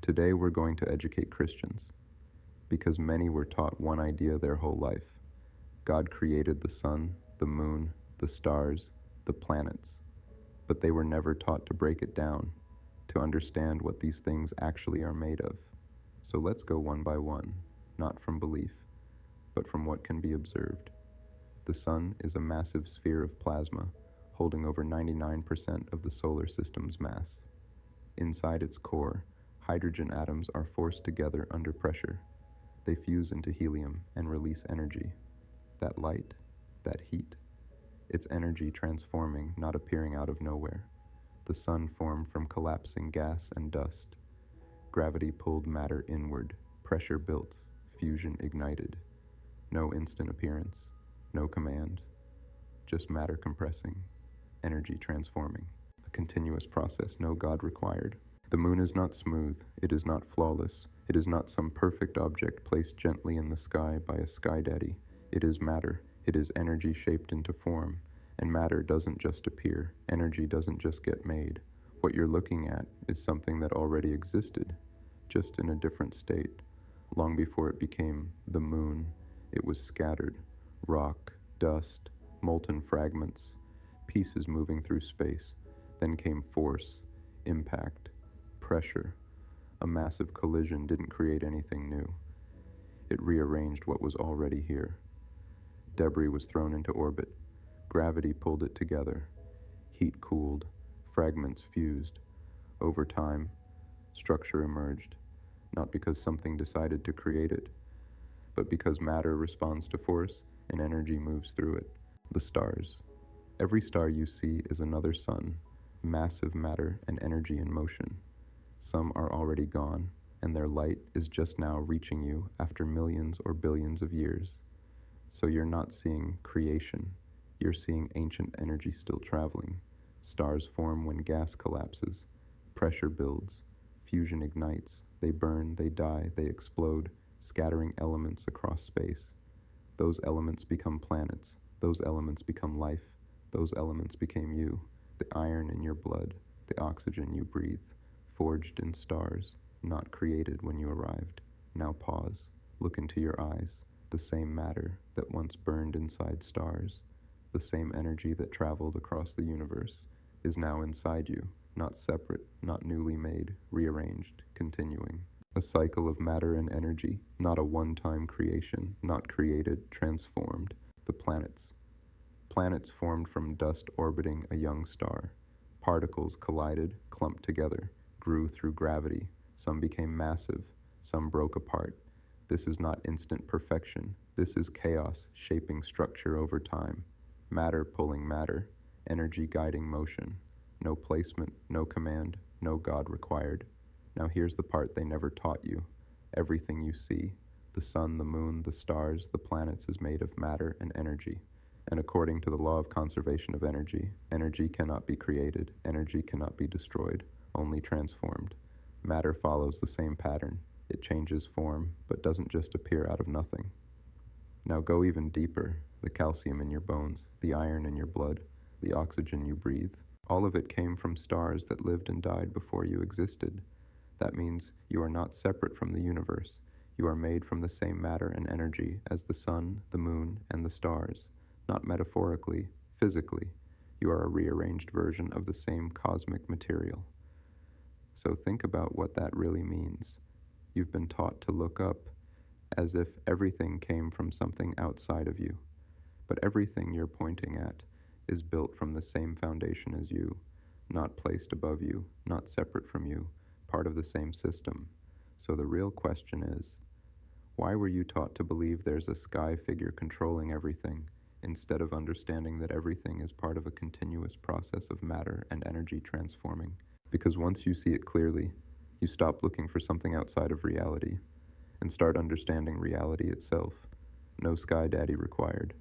Today we're going to educate Christians, because many were taught one idea their whole life. God created the sun, the moon, the stars, the planets, but they were never taught to break it down, to understand what these things actually are made of. So let's go one by one, not from belief, but from what can be observed. The sun is a massive sphere of plasma, holding over 99% of the solar system's mass. Inside its core, hydrogen atoms are forced together under pressure. They fuse into helium and release energy. That light, that heat. It's energy transforming, not appearing out of nowhere. The sun formed from collapsing gas and dust. Gravity pulled matter inward, pressure built, fusion ignited. No instant appearance, no command, just matter compressing, energy transforming. A continuous process, no God required. The moon is not smooth, it is not flawless, it is not some perfect object placed gently in the sky by a sky daddy. It is matter, it is energy shaped into form, and matter doesn't just appear, energy doesn't just get made. What you're looking at is something that already existed, just in a different state. Long before it became the moon, it was scattered, rock, dust, molten fragments, pieces moving through space. Then came force, impact, pressure. A massive collision didn't create anything new. It rearranged what was already here. Debris was thrown into orbit. Gravity pulled it together. Heat cooled. Fragments fused. Over time, structure emerged, not because something decided to create it, but because matter responds to force and energy moves through it. The stars. Every star you see is another sun, massive matter and energy in motion. Some are already gone, and their light is just now reaching you after millions or billions of years. So you're not seeing creation, you're seeing ancient energy still traveling. Stars form when gas collapses, pressure builds, fusion ignites, they burn, they die, they explode, scattering elements across space. Those elements become planets, those elements become life, those elements became you, the iron in your blood, the oxygen you breathe, forged in stars, not created when you arrived. Now pause, look into your eyes, the same matter that once burned inside stars, the same energy that traveled across the universe, is now inside you, not separate, not newly made, rearranged, continuing. A cycle of matter and energy, not a one-time creation, not created, transformed. The planets. Planets formed from dust orbiting a young star. Particles collided, clumped together, grew through gravity. Some became massive, some broke apart. This is not instant perfection. This is chaos shaping structure over time. Matter pulling matter, energy guiding motion. No placement, no command, no God required. Now here's the part they never taught you. Everything you see, the sun, the moon, the stars, the planets, is made of matter and energy. And according to the law of conservation of energy, energy cannot be created, energy cannot be destroyed, only transformed. Matter follows the same pattern. It changes form, but doesn't just appear out of nothing. Now go even deeper. The calcium in your bones, the iron in your blood, the oxygen you breathe. All of it came from stars that lived and died before you existed. That means you are not separate from the universe. You are made from the same matter and energy as the sun, the moon, and the stars. Not metaphorically, physically. You are a rearranged version of the same cosmic material. So think about what that really means. You've been taught to look up as if everything came from something outside of you. But everything you're pointing at is built from the same foundation as you, not placed above you, not separate from you, part of the same system. So the real question is, why were you taught to believe there's a sky figure controlling everything, instead of understanding that everything is part of a continuous process of matter and energy transforming? Because once you see it clearly, you stop looking for something outside of reality and start understanding reality itself. No sky daddy required.